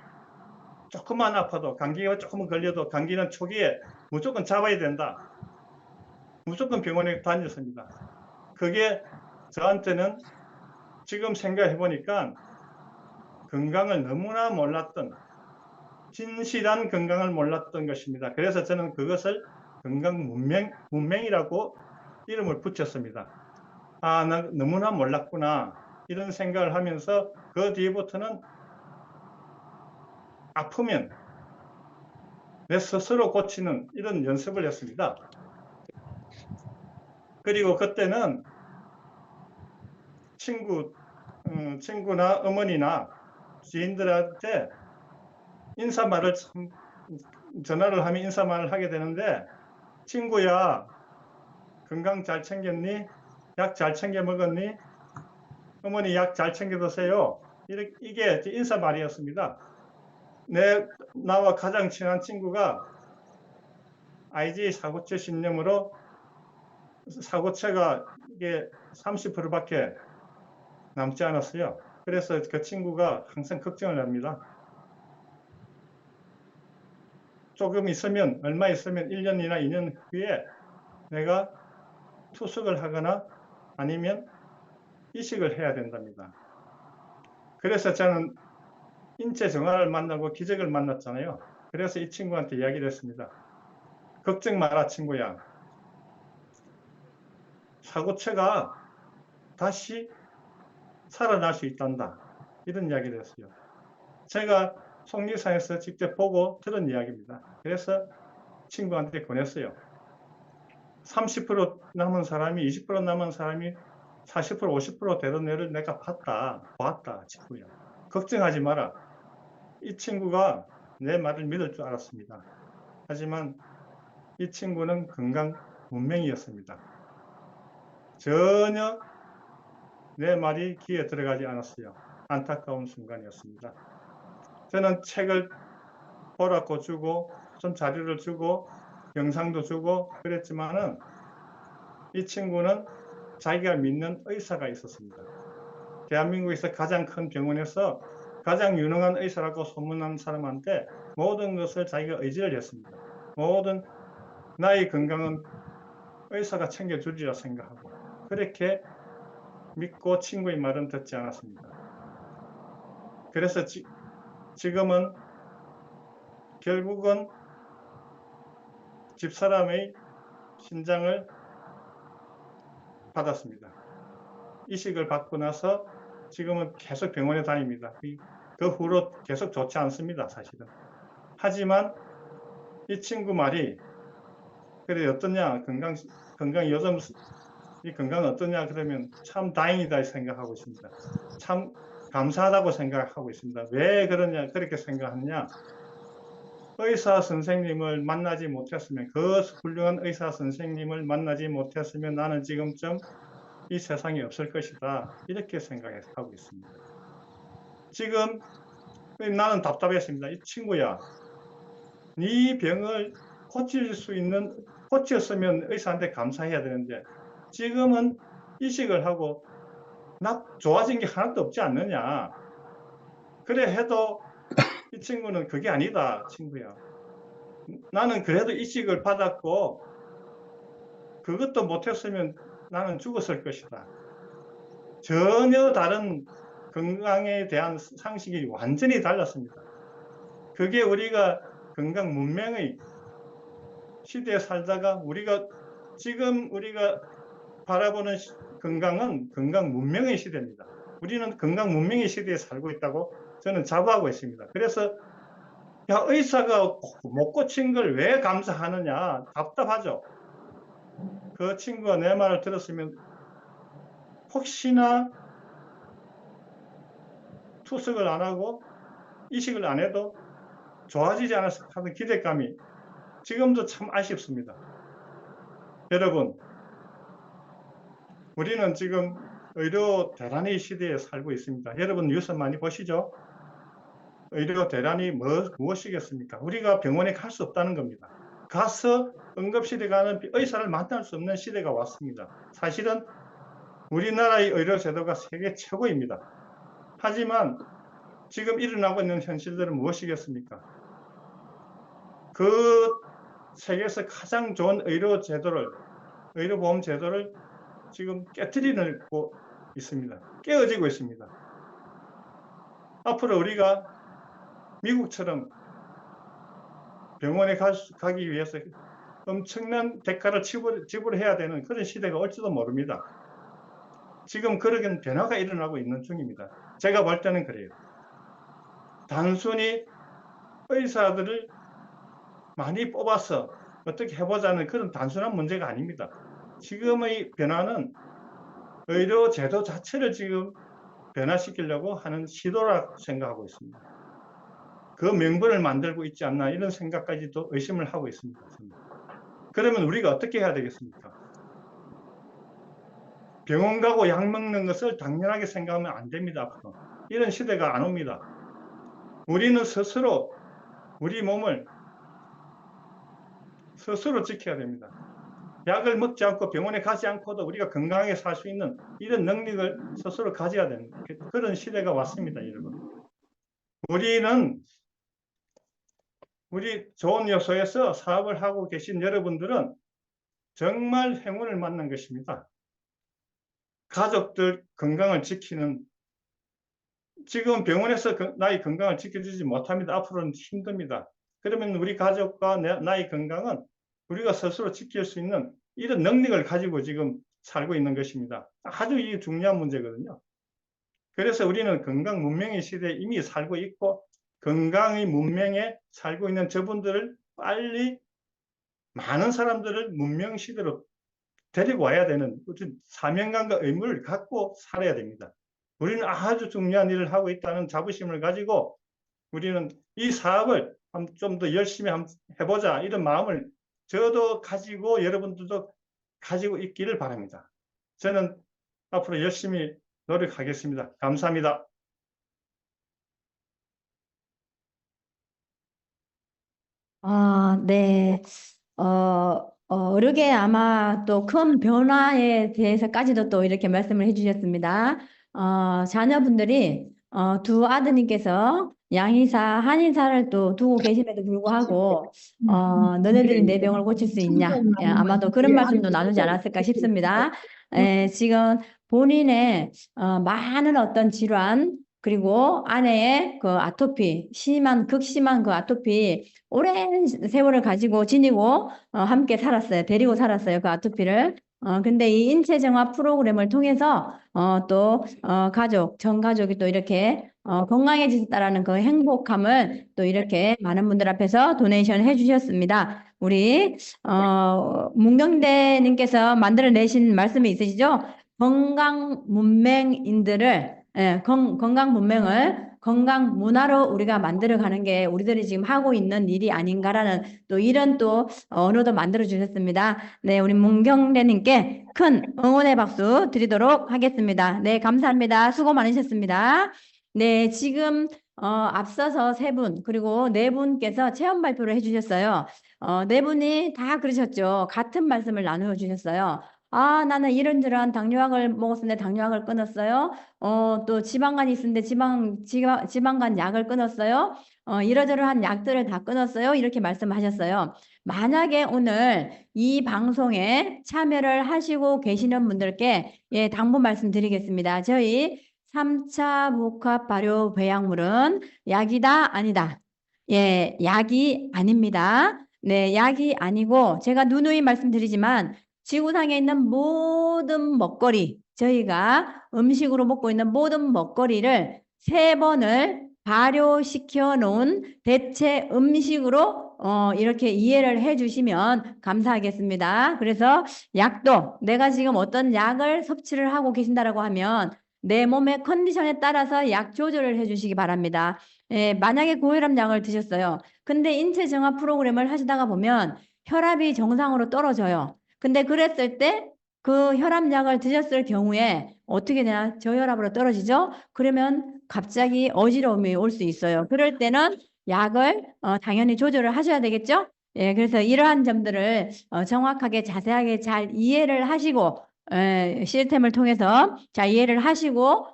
Speaker 5: 조금만 아파도 감기가 조금 걸려도 감기는 초기에 무조건 잡아야 된다. 무조건 병원에 다녔습니다. 그게 저한테는 지금 생각해 보니까 건강을 너무나 몰랐던, 진실한 건강을 몰랐던 것입니다. 그래서 저는 그것을 건강 문명이라고 이름을 붙였습니다. 아, 나 너무나 몰랐구나. 이런 생각을 하면서 그 뒤부터는 아프면 내 스스로 고치는 이런 연습을 했습니다. 그리고 그때는 친구나 어머니나 지인들한테 전화를 하면 인사말을 하게 되는데, 친구야, 건강 잘 챙겼니? 약 잘 챙겨 먹었니? 어머니 약 잘 챙겨 드세요. 이게 인사말이었습니다. 나와 가장 친한 친구가 IgE 사고체 신염으로 사고체가 이게 30%밖에 남지 않았어요. 그래서 그 친구가 항상 걱정을 합니다. 얼마 있으면 1년이나 2년 후에 내가 투숙을 하거나 아니면 이식을 해야 된답니다. 그래서 저는 인체 정화를 만나고 기적을 만났잖아요. 그래서 이 친구한테 이야기를 했습니다. 걱정 마라, 친구야. 사고체가 다시 살아날 수 있단다. 이런 이야기를 했어요. 제가 속리산에서 직접 보고 들은 이야기입니다. 그래서 친구한테 권했어요. 30% 남은 사람이, 20% 남은 사람이 40%, 50% 되던 애를 내가 봤다, 친구야. 걱정하지 마라. 이 친구가 내 말을 믿을 줄 알았습니다. 하지만 이 친구는 건강 문맹이었습니다. 전혀 내 말이 귀에 들어가지 않았어요. 안타까운 순간이었습니다. 저는 책을 보라고 주고, 좀 자료를 주고, 영상도 주고 그랬지만은 이 친구는 자기가 믿는 의사가 있었습니다. 대한민국에서 가장 큰 병원에서 가장 유능한 의사라고 소문난 사람한테 모든 것을 자기가 의지를 했습니다. 모든 나의 건강은 의사가 챙겨주리라 생각하고 그렇게 믿고 친구의 말은 듣지 않았습니다. 그래서 지금은 결국은 집사람의 신장을 받았습니다. 이식을 받고 나서 지금은 계속 병원에 다닙니다. 그 후로 계속 좋지 않습니다, 사실은. 하지만 이 친구 말이 그래 어떠냐, 요즘 이 건강 어떠냐 그러면 참 다행이다 생각하고 있습니다. 참 감사하다고 생각하고 있습니다. 왜 그렇게 생각하느냐? 의사 선생님을 만나지 못했으면, 그 훌륭한 의사 선생님을 만나지 못했으면 나는 지금쯤 이 세상에 없을 것이다. 이렇게 생각하고 있습니다. 지금 나는 답답했습니다. 이 친구야, 네 병을 고쳤으면 의사한테 감사해야 되는데 지금은 이식을 하고 좋아진 게 하나도 없지 않느냐. 그래 해도 이 친구는 그게 아니다, 친구야. 나는 그래도 이식을 받았고 그것도 못했으면 나는 죽었을 것이다. 전혀 다른 건강에 대한 상식이 완전히 달랐습니다. 그게 우리가 건강 문명의 시대에 살다가 지금 우리가 바라보는 건강은 건강 문명의 시대입니다. 우리는 건강 문명의 시대에 살고 있다고 저는 자부하고 있습니다. 그래서 야, 의사가 못 고친 걸 왜 감사하느냐, 답답하죠. 그 친구가 내 말을 들었으면 혹시나 투석을 안 하고 이식을 안 해도 좋아지지 않았을까 하는 기대감이 지금도 참 아쉽습니다. 여러분, 우리는 지금 의료 대란의 시대에 살고 있습니다. 여러분 뉴스 많이 보시죠? 의료 대란이 무엇이겠습니까? 우리가 병원에 갈 수 없다는 겁니다. 가서 응급실에 가는 의사를 만날 수 없는 시대가 왔습니다. 사실은 우리나라의 의료 제도가 세계 최고입니다. 하지만 지금 일어나고 있는 현실들은 무엇이겠습니까? 그 세계에서 가장 좋은 의료보험 제도를 지금 깨트리고 있습니다. 깨어지고 있습니다. 앞으로 우리가 미국처럼 병원에 가기 위해서 엄청난 대가를 지불해야 되는 그런 시대가 올지도 모릅니다. 지금 그런 변화가 일어나고 있는 중입니다. 제가 볼 때는 그래요. 단순히 의사들을 많이 뽑아서 어떻게 해보자는 그런 단순한 문제가 아닙니다. 지금의 변화는 의료 제도 자체를 지금 변화시키려고 하는 시도라고 생각하고 있습니다. 그 명분을 만들고 있지 않나 이런 생각까지도 의심을 하고 있습니다. 그러면 우리가 어떻게 해야 되겠습니까? 병원 가고 약 먹는 것을 당연하게 생각하면 안 됩니다. 앞으로. 이런 시대가 안 옵니다. 우리는 스스로 우리 몸을 스스로 지켜야 됩니다. 약을 먹지 않고 병원에 가지 않고도 우리가 건강하게 살 수 있는 이런 능력을 스스로 가져야 되는 그런 시대가 왔습니다, 여러분. 우리 좋은 요소에서 사업을 하고 계신 여러분들은 정말 행운을 만난 것입니다. 가족들 건강을 지키는, 지금 병원에서 나의 건강을 지켜주지 못합니다. 앞으로는 힘듭니다. 그러면 우리 가족과 나의 건강은 우리가 스스로 지킬 수 있는 이런 능력을 가지고 지금 살고 있는 것입니다. 아주 이 중요한 문제거든요. 그래서 우리는 건강 문명의 시대에 이미 살고 있고 건강의 문명에 살고 있는 저분들을 빨리 많은 사람들을 문명 시대로 데리고 와야 되는 사명감과 의무를 갖고 살아야 됩니다. 우리는 아주 중요한 일을 하고 있다는 자부심을 가지고 우리는 이 사업을 좀 더 열심히 해보자 이런 마음을 저도 가지고 여러분들도 가지고 있기를 바랍니다. 저는 앞으로 열심히 노력하겠습니다. 감사합니다.
Speaker 2: 네. 어르게 아마 또 큰 변화에 대해서까지도 또 이렇게 말씀을 해주셨습니다. 자녀분들이 두 아드님께서 양의사, 한의사를 또 두고 계심에도 불구하고 너네들이 내 병을 고칠 수 있냐? 예, 아마도 그런 말씀도 나누지 않았을까 싶습니다. 지금 본인의 많은 어떤 질환 그리고 아내의 그 아토피, 극심한 그 아토피 오랜 세월을 가지고 지니고 함께 살았어요. 데리고 살았어요. 그 아토피를. 근데 이 인체정화 프로그램을 통해서 또 전 가족이 또 이렇게 건강해지셨다라는 그 행복감을 또 이렇게 많은 분들 앞에서 도네이션 해주셨습니다. 우리 문경대님께서 만들어내신 말씀이 있으시죠? 건강 문맹인들을 건강 문명을 건강 문화로 우리가 만들어가는 게 우리들이 지금 하고 있는 일이 아닌가라는 또 이런 또 언어도 만들어 주셨습니다. 네, 우리 문경래님께 큰 응원의 박수 드리도록 하겠습니다. 네, 감사합니다. 수고 많으셨습니다. 네, 지금 앞서서 3분 그리고 4분께서 체험 발표를 해주셨어요. 4분이 다 그러셨죠. 같은 말씀을 나누어 주셨어요. 아, 나는 이런저런 당뇨약을 먹었는데 당뇨약을 끊었어요. 또 지방간이 있었는데 지방간 약을 끊었어요. 이러저러한 약들을 다 끊었어요. 이렇게 말씀하셨어요. 만약에 오늘 이 방송에 참여를 하시고 계시는 분들께 예, 당부 말씀드리겠습니다. 저희 3차 복합 발효 배양물은 약이다, 아니다. 예, 약이 아닙니다. 네, 약이 아니고 제가 누누이 말씀드리지만 지구상에 있는 모든 먹거리, 저희가 음식으로 먹고 있는 모든 먹거리를 3번을 발효시켜 놓은 대체 음식으로 이렇게 이해를 해 주시면 감사하겠습니다. 그래서 약도 내가 지금 어떤 약을 섭취를 하고 계신다라고 하면 내 몸의 컨디션에 따라서 약 조절을 해 주시기 바랍니다. 예, 만약에 고혈압 약을 드셨어요. 근데 인체 정화 프로그램을 하시다가 보면 혈압이 정상으로 떨어져요. 근데 그랬을 때 그 혈압약을 드셨을 경우에 어떻게 되나 저혈압으로 떨어지죠? 그러면 갑자기 어지러움이 올 수 있어요. 그럴 때는 약을 당연히 조절을 하셔야 되겠죠? 예, 그래서 이러한 점들을 정확하게 자세하게 잘 이해를 하시고 시스템을 통해서 잘 이해를 하시고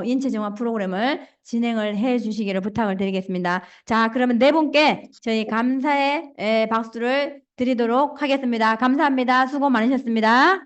Speaker 2: 인체 정화 프로그램을 진행을 해 주시기를 부탁을 드리겠습니다. 자, 그러면 네 분께 저희 감사의 박수를 드리도록 하겠습니다. 감사합니다. 수고 많으셨습니다.